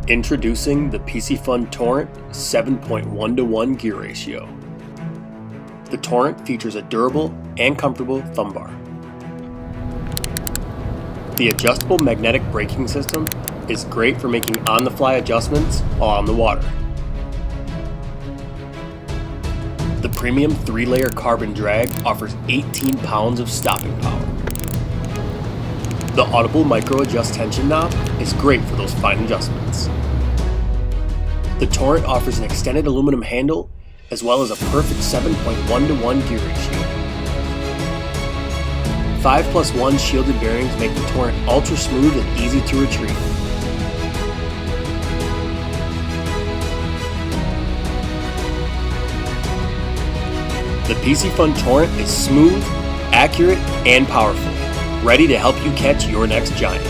Introducing the Piscifun Torrent 7.1:1 gear ratio. The Torrent features a durable and comfortable thumb bar. The adjustable magnetic braking system is great for making on-the-fly adjustments while on the water. The premium 3-layer carbon drag offers 18 pounds of stopping power. The audible micro-adjust tension knob is great for those fine adjustments. The Torrent offers an extended aluminum handle as well as a perfect 7.1:1 gear ratio. 5+1 shielded bearings make the Torrent ultra smooth and easy to retrieve. The Piscifun Torrent is smooth, accurate, and powerful, ready to help you catch your next giant.